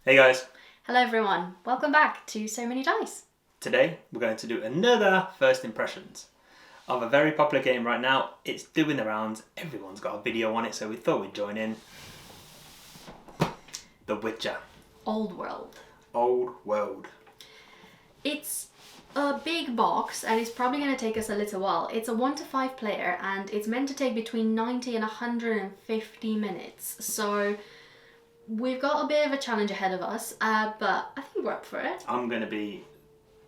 Hey guys, Hello everyone, welcome back to So Many Dice. today we're going to do another first impressions of a very popular game right now. It's doing the rounds, everyone's got a video on it, so we thought we'd join in. The Witcher. Old World. Old World. It's a big box and it's probably going to take us a little while. It's a 1 to 5 player and it's meant to take between 90 and 150 minutes. So we've got a bit of a challenge ahead of us, but I think we're up for it. I'm going to be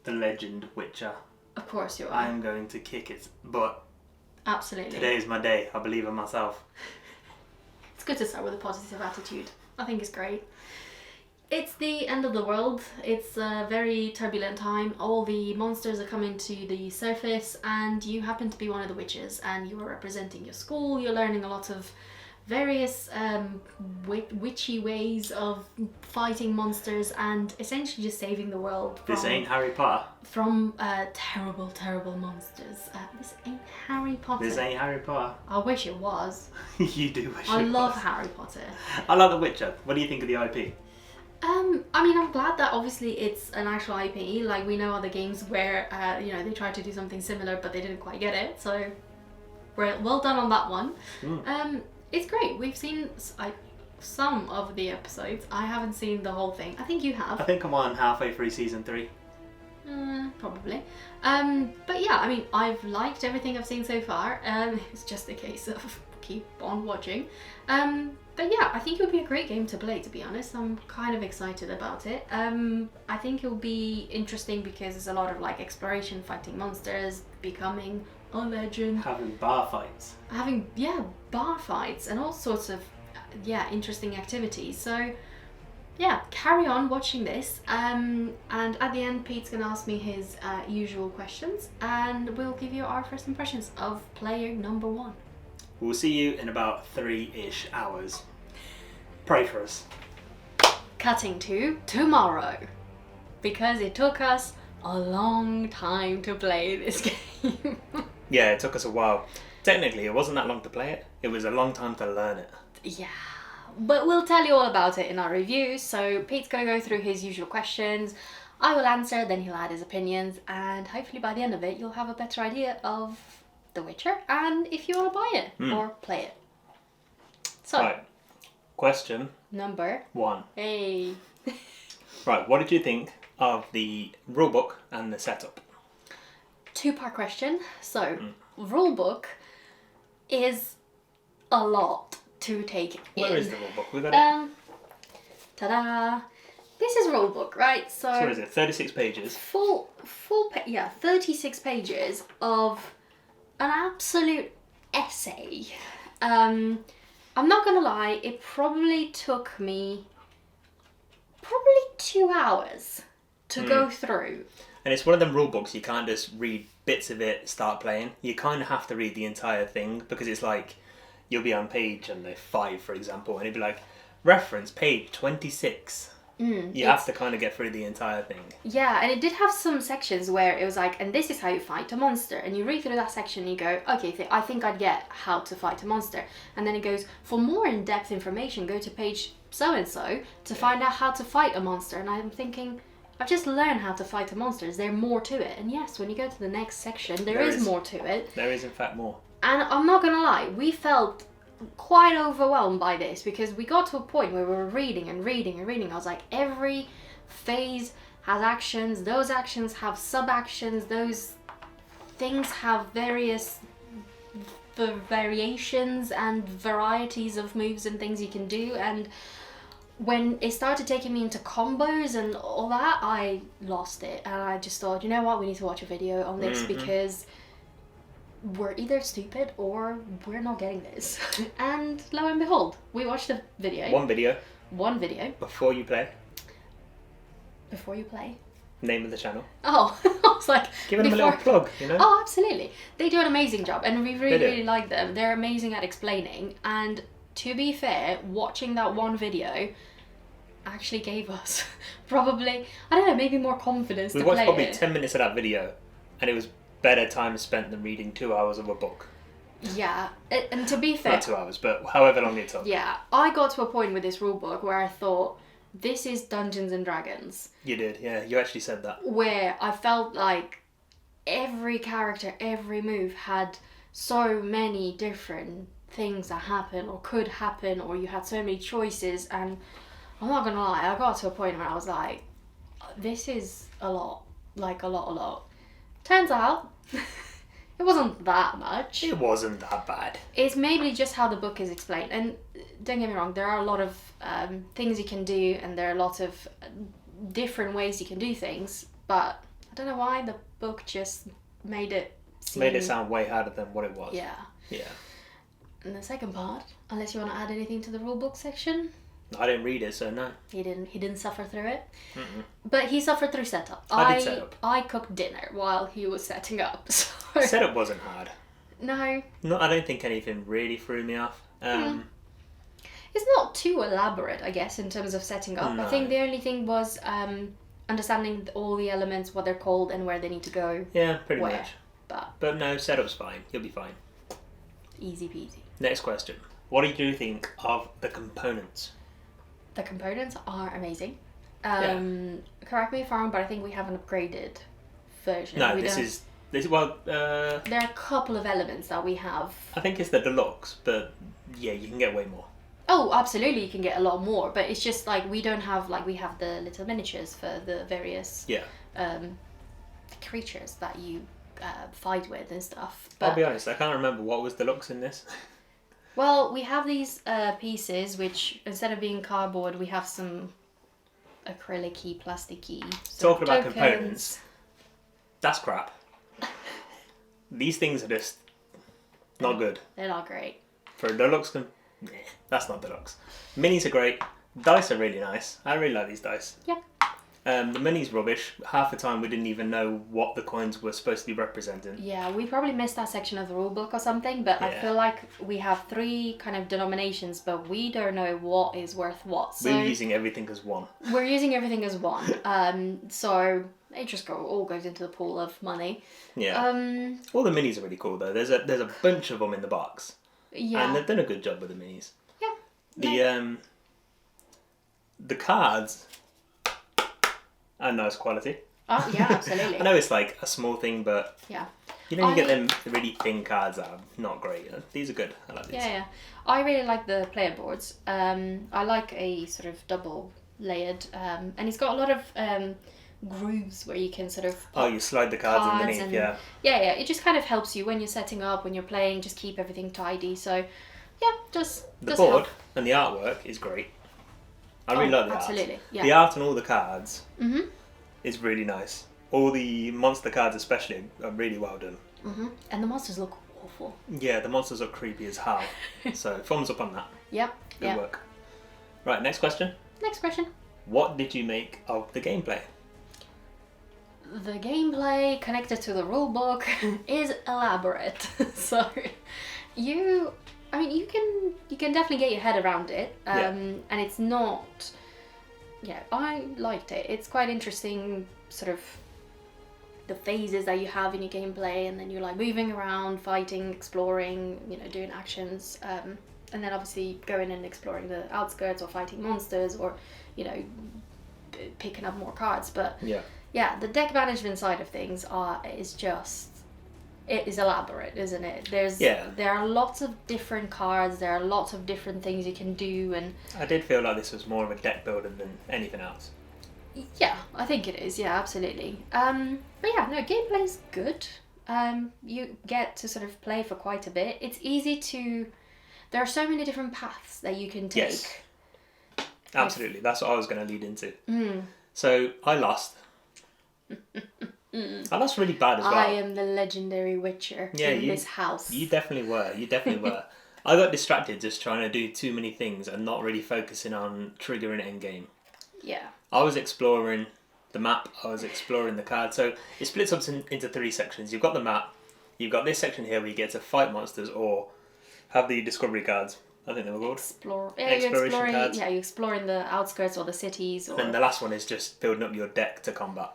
the legend Witcher. Of course you are. I'm going to kick its butt. Absolutely. Today is my day, I believe in myself. It's good to start with a positive attitude. I think it's great. It's the end of the world. It's a very turbulent time. All the monsters are coming to the surface and you happen to be one of the witches and you are representing your school. You're learning a lot of various witchy ways of fighting monsters and essentially just saving the world from, This ain't Harry Potter. from terrible, terrible monsters. This ain't Harry Potter. This ain't Harry Potter. I wish it was. You do wish I it love was. Harry Potter. I love The Witcher. What do you think of the IP? I mean, I'm glad that obviously it's an actual IP. Like, we know other games where, they tried to do something similar, but they didn't quite get it. So, we're well done on that one. It's great. We've seen some of the episodes. I haven't seen the whole thing. I think you have. I think I'm on halfway through season 3. Probably. But yeah, I mean, I've liked everything I've seen so far. It's just a case of keep on watching. But yeah, I think it would be a great game to play, to be honest. I'm kind of excited about it. I think it'll be interesting because there's a lot of like exploration, fighting monsters, becoming a legend. Having bar fights. Having, bar fights and all sorts of, interesting activities. So yeah, carry on watching this. And at the end, Pete's gonna ask me his usual questions and we'll give you our first impressions of player number 1. We'll see you in about 3-ish hours. Pray for us. Cutting to tomorrow, because it took us a long time to play this game. Yeah, it took us a while. Technically, it wasn't that long to play it. It was a long time to learn it. Yeah, but we'll tell you all about it in our review. So Pete's gonna go through his usual questions. I will answer, then he'll add his opinions, and hopefully by the end of it, you'll have a better idea of The Witcher and if you want to buy it or play it. So, Right. Question number 1. Hey. Right, what did you think of the rulebook and the setup? 2-part question. So, rulebook is a lot to take in. Where is the rulebook? We got it. Ta-da! This is rulebook, right? So what is it? 36 pages. 36 pages of an absolute essay. I'm not gonna lie, it probably took me 2 hours to go through. And it's one of them rule books you can't just read bits of it, start playing. You kind of have to read the entire thing because it's like you'll be on page 5, for example, and it'd be like reference page 26. You have to kind of get through the entire thing. Yeah, and it did have some sections where it was like, and this is how you fight a monster. And you read through that section and you go, okay, I think I'd get how to fight a monster. And then it goes, for more in-depth information, go to page so-and-so to find out how to fight a monster. And I'm thinking, I've just learned how to fight a monster. Is there more to it? And yes, when you go to the next section, there is more to it. There is, in fact, more. And I'm not going to lie, we felt quite overwhelmed by this because we got to a point where we were reading and reading and reading. I was like, every phase has actions, those actions have sub-actions, those things have various variations and varieties of moves and things you can do. And when it started taking me into combos and all that, I lost it. And I just thought, you know what, we need to watch a video on this because we're either stupid or we're not getting this. And lo and behold, we watched a video. One video. Before you play. Name of the channel. Oh, I was like... Give them a little plug, you know? Oh, absolutely. They do an amazing job and we really like them. They're amazing at explaining. And to be fair, watching that one video actually gave us probably, I don't know, maybe more confidence to play it. We watched probably 10 minutes of that video and it was better time spent than reading 2 hours of a book. Yeah, and to be fair... Not 2 hours, but however long it took. Yeah, I got to a point with this rulebook where I thought, this is Dungeons and Dragons. You did, yeah. You actually said that. Where I felt like every character, every move had so many different things that happen or could happen, or you had so many choices. And I'm not gonna lie, I got to a point where I was like, this is a lot. Like, a lot. Turns out, it wasn't that much. It wasn't that bad. It's maybe just how the book is explained. And don't get me wrong, there are a lot of things you can do, and there are a lot of different ways you can do things. But I don't know why the book just made it sound way harder than what it was. Yeah. Yeah. And the second part, unless you want to add anything to the rulebook section. I didn't read it, so no. He didn't suffer through it. Mm-mm. But he suffered through setup. I did setup. I cooked dinner while he was setting up. So. Setup wasn't hard. No. I don't think anything really threw me off. It's not too elaborate, I guess, in terms of setting up. No. I think the only thing was understanding all the elements, what they're called, and where they need to go. Yeah, pretty where. much. But no, setup's fine. You'll be fine. Easy peasy. Next question. What did you think of the components? The components are amazing. Yeah. Correct me if I'm wrong, but I think we have an upgraded version. No, this is there are a couple of elements that we have. I think it's the deluxe, but yeah, you can get way more. Oh, absolutely, you can get a lot more, but it's just like we don't have, like, we have the little miniatures for the various creatures that you fight with and stuff. But, I'll be honest, I can't remember what was deluxe in this. Well, we have these pieces which, instead of being cardboard, we have some acrylic-y, plastic-y Talking about components, that's crap. These things are just not good. They're not great. For a deluxe, that's not deluxe. Minis are great. Dice are really nice. I really like these dice. Yeah. The minis rubbish. Half the time we didn't even know what the coins were supposed to be representing. Yeah, we probably missed that section of the rulebook or something, but I feel like we have 3 kind of denominations, but we don't know what is worth what. So we're using everything as one. We're using everything as one. So it just all goes into the pool of money. Yeah. All the minis are really cool though. There's a bunch of them in the box. Yeah. And they've done a good job with the minis. Yeah. The cards are nice quality. Oh yeah, absolutely. I know it's like a small thing, but yeah, you get them really thin cards that are not great. These are good. I like these. Yeah. I really like the player boards. I like a sort of double layered, and it's got a lot of grooves where you can sort of you slide the cards underneath. and, yeah. It just kind of helps you when you're setting up, when you're playing, just keep everything tidy. So the board and the artwork is great. I really like the absolutely. art. Yeah. The art on all the cards Mhm. is really nice. All the monster cards especially are really well done. Mhm. And the monsters look awful. Yeah, the monsters are creepy as hell. So thumbs up on that. Yep. Good work. Right, next question. Next question. What did you make of the gameplay? The gameplay connected to the rulebook is elaborate. So you can definitely get your head around it. And it's not. Yeah, I liked it. It's quite interesting, sort of the phases that you have in your gameplay, and then you're like moving around, fighting, exploring, doing actions, and then obviously going and exploring the outskirts or fighting monsters or, picking up more cards. But yeah, the deck management side of things it is elaborate, isn't it? There are lots of different cards, there are lots of different things you can do, and I did feel like this was more of a deck builder than anything else. Yeah, I think it is. Yeah, absolutely. But yeah, no, gameplay's good. You get to sort of play for quite a bit. It's easy to. There are so many different paths that you can take. Yes. Absolutely, that's what I was going to lead into. Mm. So I lost. I lost really bad as well. I am the legendary witcher in this house. You definitely were. I got distracted just trying to do too many things and not really focusing on triggering endgame. Yeah. I was exploring the map, I was exploring the card. So it splits up into 3 sections. You've got the map, you've got this section here where you get to fight monsters or have the discovery cards. I think they were called. Exploration cards. Yeah, you're exploring the outskirts or the cities. Or... And the last one is just building up your deck to combat.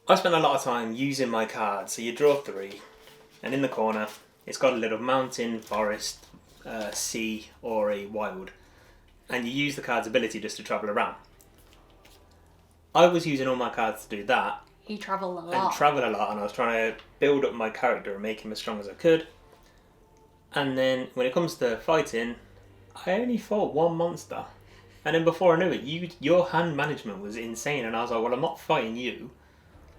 I spent a lot of time using my cards. So you draw 3, and in the corner, it's got a little mountain, forest, sea, or a wild. and you use the card's ability just to travel around. I was using all my cards to do that. You travel a lot. And I was trying to build up my character and make him as strong as I could. And then when it comes to fighting, I only fought one monster. And then before I knew it, your hand management was insane. And I was like, well, I'm not fighting you.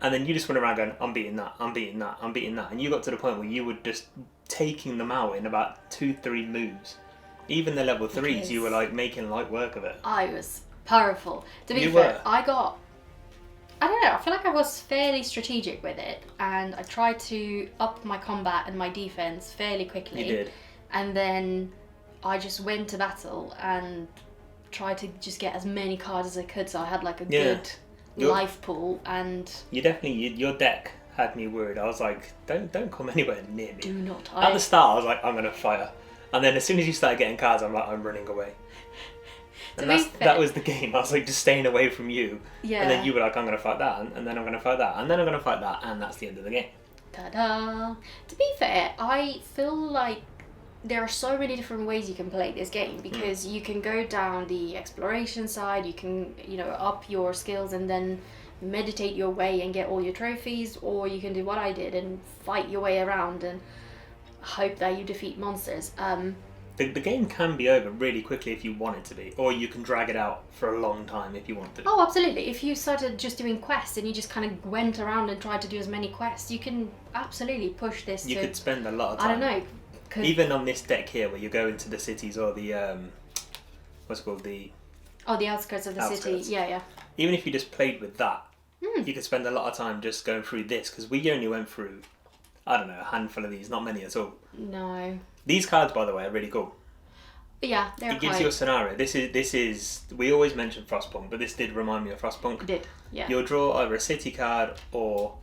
And then you just went around going, I'm beating that, I'm beating that, I'm beating that. And you got to the point where you were just taking them out in about 2-3 moves. Even the level 3s, you were like making light work of it. I was powerful. To be fair, I don't know, I feel like I was fairly strategic with it, and I tried to up my combat and my defense fairly quickly. You did. And then I just went to battle and tried to just get as many cards as I could, so I had like a good life pool. And your deck had me worried. I was like, don't come anywhere near me. Do not. At the start, I was like, I'm gonna fight her, and then as soon as you started getting cards, I'm like, I'm running away. And that was the game. I was like, just staying away from you. Yeah. And then you were like, I'm going to fight that, and then I'm going to fight that, and then I'm going to fight that, and that's the end of the game. Ta-da! To be fair, I feel like there are so many different ways you can play this game, because you can go down the exploration side, you can, up your skills and then meditate your way and get all your trophies, or you can do what I did and fight your way around and hope that you defeat monsters. The game can be over really quickly if you want it to be, or you can drag it out for a long time if you want to. Oh, absolutely. If you started just doing quests and you just kind of went around and tried to do as many quests, you can absolutely push this You could spend a lot of time. I don't know. Even on this deck here, where you go into the cities or the, what's it called, the outskirts of the city. Yeah. Even if you just played with that, you could spend a lot of time just going through this, because we only went through, I don't know, a handful of these, not many at all. No. These cards, by the way, are really cool. Yeah, It gives you a scenario. This is. We always mention Frostpunk, but this did remind me of Frostpunk. It did, yeah. You'll draw either a city card or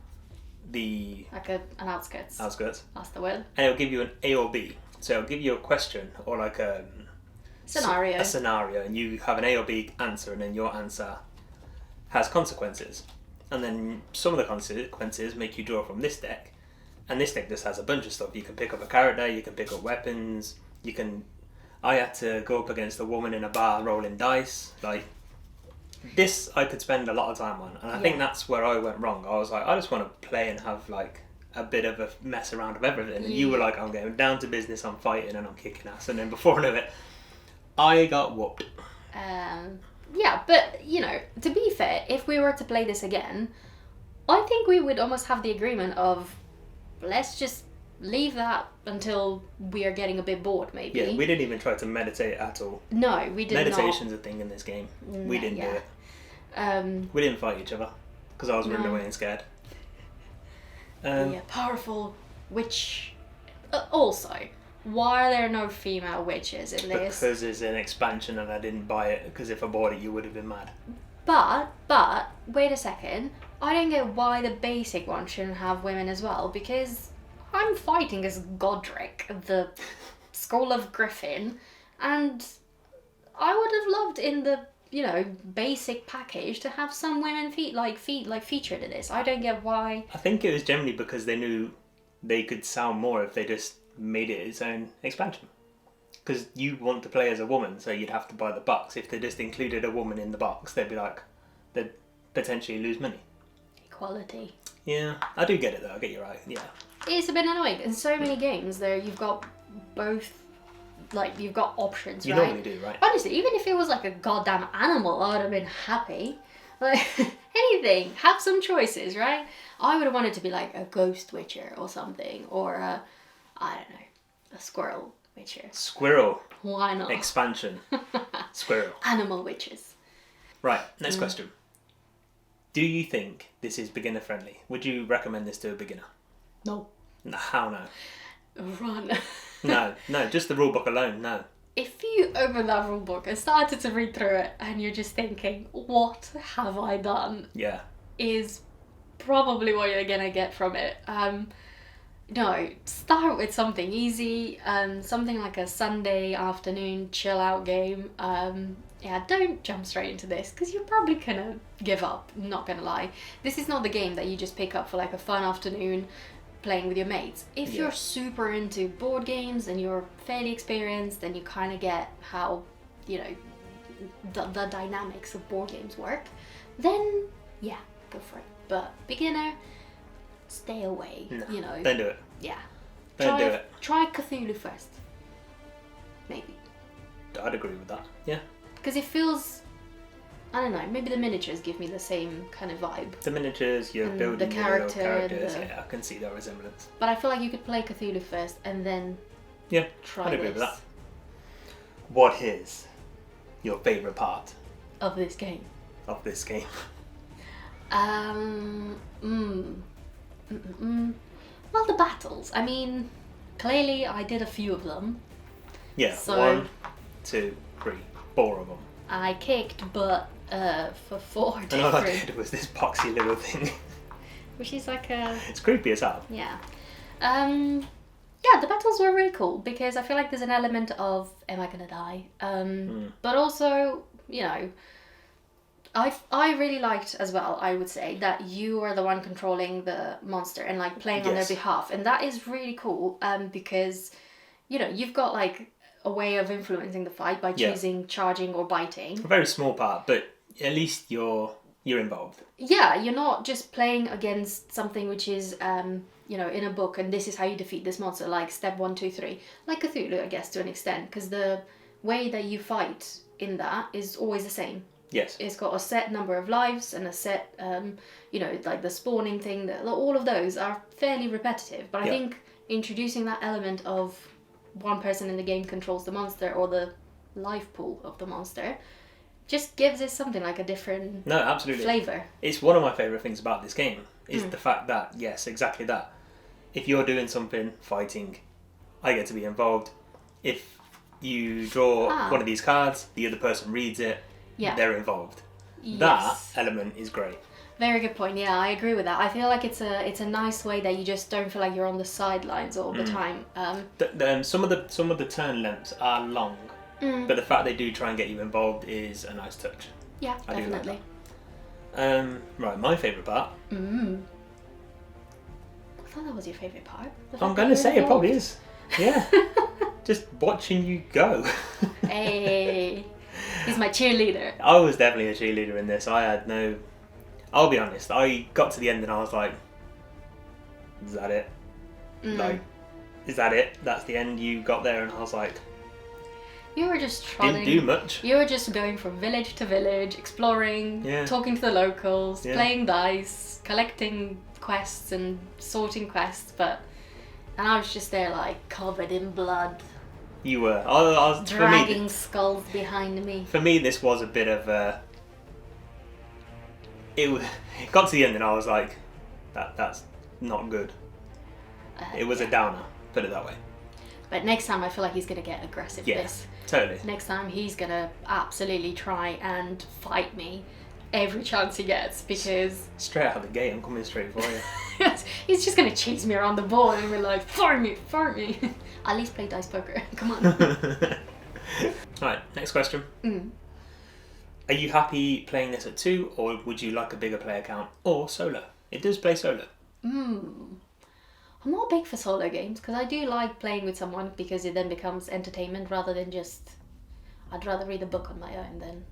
the an outskirts. Outskirts. That's the word. And it'll give you an A or B. So it'll give you a question or like a scenario. A scenario, and you have an A or B answer, and then your answer has consequences. And then some of the consequences make you draw from this deck. And this deck just has a bunch of stuff. You can pick up a character, you can pick up weapons, I had to go up against a woman in a bar rolling dice. Like, this I could spend a lot of time on. And I think that's where I went wrong. I was like, I just want to play and have like a bit of a mess around of everything. And you were like, I'm going down to business, I'm fighting and I'm kicking ass. And then before I knew it, I got whooped. Yeah, but, to be fair, if we were to play this again, I think we would almost have the agreement of, let's just leave that until we are getting a bit bored, maybe. Yeah, we didn't even try to meditate at all. No, we did not. Meditation's a thing in this game. We didn't do it. We didn't fight each other, because I was running away and scared. Powerful witch. Also, why are there no female witches in this? Because it's an expansion and I didn't buy it, because if I bought it you would have been mad. But, wait a second. I don't get why the basic one shouldn't have women as well, because I'm fighting as Godric, the Skull of Griffin, and I would have loved in the, basic package to have some women featured in this. I don't get why. I think it was generally because they knew they could sell more if they just made it its own expansion. Because you want to play as a woman, so you'd have to buy the box. If they just included a woman in the box, they'd potentially lose money. Equality. Yeah, I do get it though. I get you right. Yeah. It's a bit annoying. In so many games, there you've got both. You've got options, you right? You normally do, right? Honestly, even if it was like a goddamn animal, I would have been happy. Like, anything. Have some choices, right? I would have wanted to be like a ghost witcher or something. Or I don't know, a squirrel witcher. Squirrel. Why not? Expansion. Squirrel. Animal witches. Right, next question. Do you think this is beginner friendly? Would you recommend this to a beginner? No. How no? Run. No, just the rulebook alone, no. If you open that rulebook and started to read through it and you're just thinking, what have I done? Yeah. Is probably what you're gonna get from it. No, start with something easy, something like a Sunday afternoon chill out game. Don't jump straight into this, because you're probably gonna give up, not gonna lie. This is not the game that you just pick up for like a fun afternoon playing with your mates. If you're super into board games and you're fairly experienced, then you kind of get how, the dynamics of board games work, then yeah, go for it. But beginner, stay away. No, you know. don't do it. Yeah. Don't do it. Try Cthulhu first. Maybe. I'd agree with that. Yeah. Because it feels, I don't know, maybe the miniatures give me the same kind of vibe. The miniatures, you're And building the your little character, characters. Yeah, I can see that resemblance. But I feel like you could play Cthulhu first and then Yeah, try I'd agree this with that. What is your favourite part of this game. of this game? Well, the battles. I mean, clearly I did a few of them. Yeah, So- 1, 2, 3, 4 of them. I kicked butt for 4 And all I different, did was this boxy little thing. which is like a It's creepy as hell. yeah. Yeah, the battles were really cool because I feel like there's an element of am I gonna die? But also, you know, I really liked as well, I would say, that you are the one controlling the monster and like playing on their Yes. behalf. And that is really cool because, you know, you've got like a way of influencing the fight by Yeah. choosing charging or biting. A very small part, but at least you're involved. Yeah, you're not just playing against something which is, you know, in a book and this is how you defeat this monster, like step 1, 2, 3. Like Cthulhu, I guess, to an extent, because the way that you fight in that is always the same. Yes. It's got a set number of lives and a set, you know, like the spawning thing, all of those are fairly repetitive. But I Yeah. think introducing that element of one person in the game controls the monster or the life pool of the monster just gives it something like a different No, absolutely. flavour. It's one of my favourite things about this game, is the fact that, yes, exactly that. If you're doing something, fighting, I get to be involved. If you draw one of these cards, the other person reads it, Yeah. they're involved. Yes. That element is great. Very good point. Yeah, I agree with that. I feel like it's a nice way that you just don't feel like you're on the sidelines all the time. Some of the turn lengths are long, but the fact they do try and get you involved is a nice touch. Yeah, I do like definitely. Right, my favourite part. I thought that was your favourite part. I'm going to say it probably is. Yeah. Just watching you go. Hey, he's my cheerleader. I was definitely a cheerleader in this. I had no... I'll be honest, I got to the end and I was like, is that it? Like, is that it? That's the end? You got there and I was like, You were just trotting. didn't do much. You were just going from village to village, exploring, Yeah. talking to the locals, Yeah. playing dice, collecting quests and sorting quests, and I was just there like covered in blood, You were. I was dragging skulls behind me. For me, this was a bit of a... It got to the end and I was like, that's not good. It was a downer, put it that way. But next time I feel like he's going to get aggressive with Yeah, this. totally. Next time he's going to absolutely try and fight me every chance he gets because Straight out of the gate, I'm coming straight for you. he's just going to chase me around the board and we're like, fart me. At least play dice poker. Come on. Right, next question. Are you happy playing this at 2 or would you like a bigger player count or solo? It does play solo. I'm not big for solo games because I do like playing with someone because it then becomes entertainment rather than just... I'd rather read a book on my own than...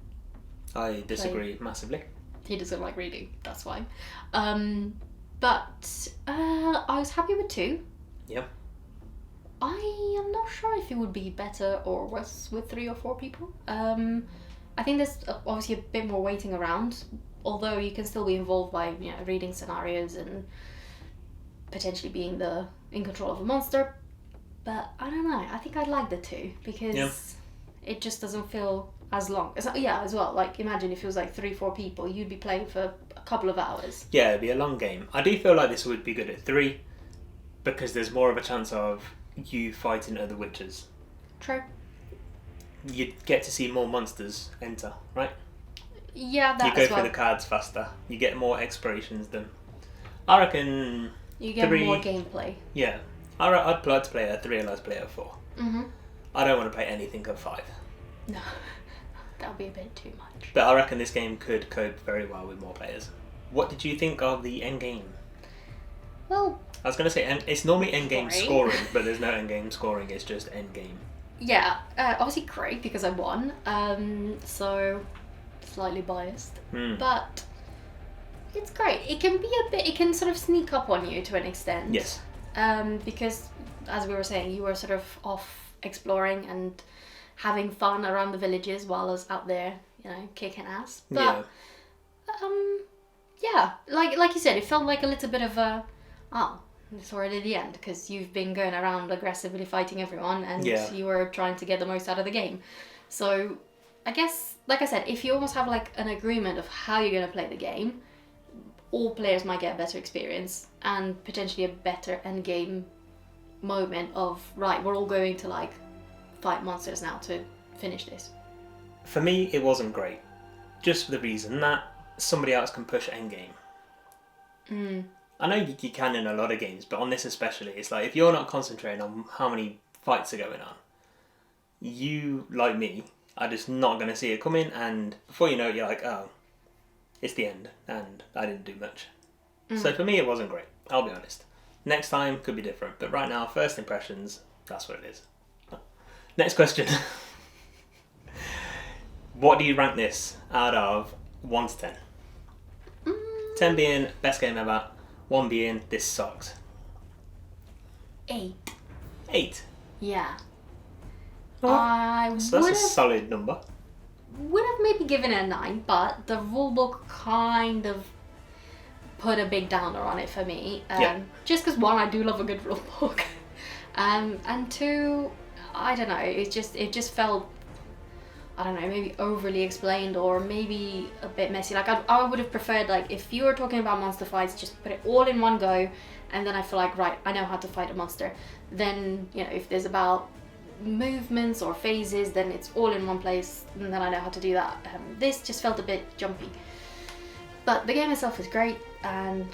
I disagree massively. He doesn't like reading, that's why. But I was happy with 2. Yep. I am not sure if it would be better or worse with 3 or 4 people. I think there's obviously a bit more waiting around, although you can still be involved by reading scenarios and potentially being in control of a monster. But I don't know, I think I'd like the 2 because it just doesn't feel as long. As well, like imagine if it was like 3-4 people, you'd be playing for a couple of hours. Yeah, it'd be a long game. I do feel like this would be good at 3 because there's more of a chance of you fighting other witches. True. You get to see more monsters enter, right? Yeah, that You go as well. through the cards faster. You get more explorations done. I reckon... You get 3... more gameplay. Yeah. I'd like to play a 3 and I'd play a 4. Mm-hmm. I don't want to play anything at 5. No, that would be a bit too much. But I reckon this game could cope very well with more players. What did you think of the endgame? Well, I was going to say, it's normally endgame Great. scoring, but there's no endgame scoring, it's just endgame. Yeah, obviously great because I won. So slightly biased, but it's great. It can be a bit. It can sort of sneak up on you to an extent. Yes. Because as we were saying, you were sort of off exploring and having fun around the villages while I was out there, kicking ass. But yeah, like you said, it felt like a little bit of a it's already the end because you've been going around aggressively fighting everyone and you were trying to get the most out of the game. So I guess, like I said, if you almost have like an agreement of how you're going to play the game, all players might get a better experience and potentially a better end game moment of, right, we're all going to like fight monsters now to finish this. For me, it wasn't great. Just for the reason that somebody else can push endgame. I know you can in a lot of games, but on this especially, it's like if you're not concentrating on how many fights are going on, you, like me, are just not going to see it coming, and before you know it, you're like, oh, it's the end, and I didn't do much. So for me, it wasn't great, I'll be honest. Next time could be different, but right now, first impressions, that's what it is. Next question. What do you rank this out of 1 to 10? 10 being best game ever, 1 being this sucks. 8. 8? Yeah. Oh, so that's a solid number. Would have maybe given it a 9, but the rulebook kind of put a big downer on it for me. Just because 1, I do love a good rulebook. And 2, I don't know, it just felt, I don't know, maybe overly explained or maybe a bit messy. Like I would have preferred, like, if you were talking about monster fights, just put it all in one go, and then I feel like, right, I know how to fight a monster. Then, if there's about movements or phases, then it's all in one place, and then I know how to do that. This just felt a bit jumpy. But the game itself is great, and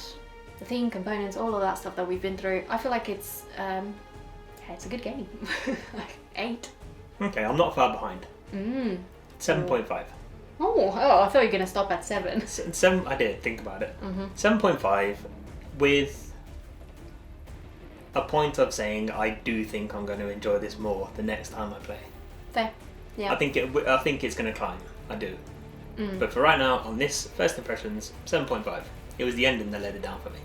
the theme, components, all of that stuff that we've been through, I feel like it's a good game. Like 8. Okay, I'm not far behind. 7.5. Oh, I thought you were going to stop at 7. 7, I did think about it. 7.5 with a point of saying I do think I'm going to enjoy this more the next time I play. Fair. Yeah. I think it's going to climb. I do. But for right now, on this first impressions, 7.5. It was the ending that let it down for me.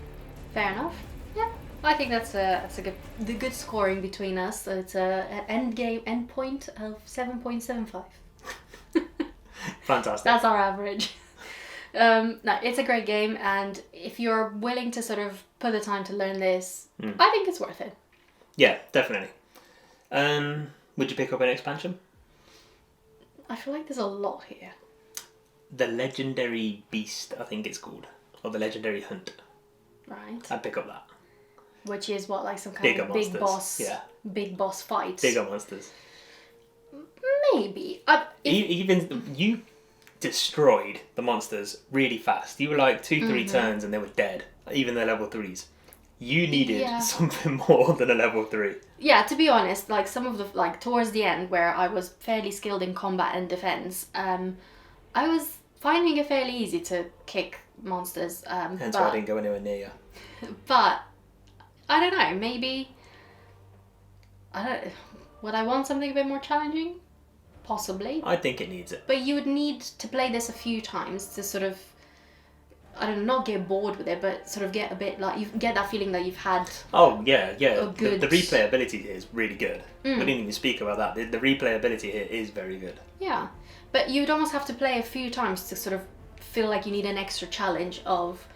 Fair enough. Yeah. I think that's a good scoring between us. So it's an end point of 7.75. Fantastic. That's our average. No, it's a great game, and if you're willing to sort of put the time to learn this, I think it's worth it. Yeah, definitely. Would you pick up an expansion? I feel like there's a lot here. The Legendary Beast, I think it's called, or the Legendary Hunt. Right. I'd pick up that. Which is what, like some kind Bigger of big monsters. big boss fight. Bigger monsters. Maybe. Even you destroyed the monsters really fast. You were like 2-3 turns and they were dead. Even the level 3s. You needed something more than a level 3. Yeah, to be honest, like some of the towards the end where I was fairly skilled in combat and defense, I was finding it fairly easy to kick monsters. Hence why I didn't go anywhere near you. But I don't know, maybe would I want something a bit more challenging? Possibly. I think it needs it. But you would need to play this a few times to sort of, I don't know, not get bored with it, but sort of get a bit like, you get that feeling that you've had. Oh, yeah. Good... The replayability here is really good. We didn't even speak about that. The replayability here is very good. Yeah. But you'd almost have to play a few times to sort of feel like you need an extra challenge of,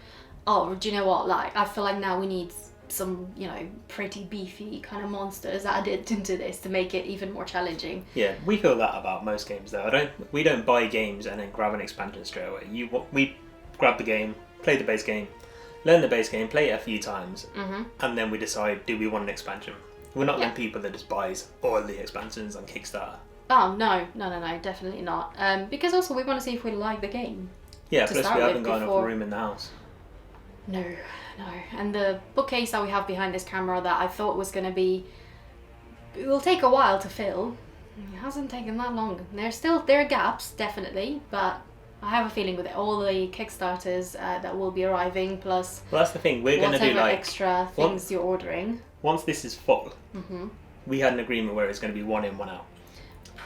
oh, do you know what, like, I feel like now we need some, pretty beefy kind of monsters added into this to make it even more challenging. Yeah, we feel that about most games though. We don't buy games and then grab an expansion straight away. We grab the game, play the base game, learn the base game, play it a few times, and then we decide, do we want an expansion? We're not like people that just buys all the expansions on Kickstarter. Oh, no, definitely not. Because also we want to see if we like the game. Yeah, plus we haven't got enough room in the house. No. And the bookcase that we have behind this camera that I thought was going to be... It will take a while to fill. It hasn't taken that long. There are gaps, definitely, but I have a feeling with all the Kickstarters that will be arriving, plus... Well, that's the thing. We're going to do like... extra things you're ordering. Once this is full, we had an agreement where it's going to be 1 in, 1 out.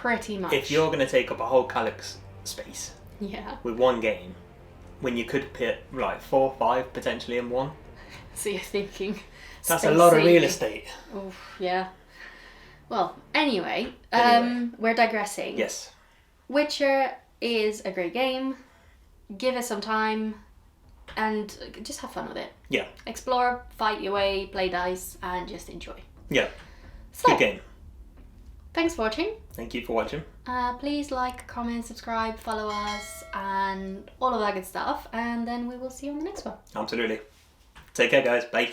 Pretty much. If you're going to take up a whole Calyx space with one game, when you could put like 4 or 5 potentially in one. So you're thinking... That's a lot of real estate. Oh, yeah. Well, anyway, we're digressing. Yes. Witcher is a great game. Give it some time and just have fun with it. Yeah. Explore, fight your way, play dice, and just enjoy. Yeah. So, good game. Thanks for watching. Thank you for watching. Please like, comment, subscribe, follow us, and all of that good stuff. And then we will see you on the next one. Absolutely. Take care, guys. Bye.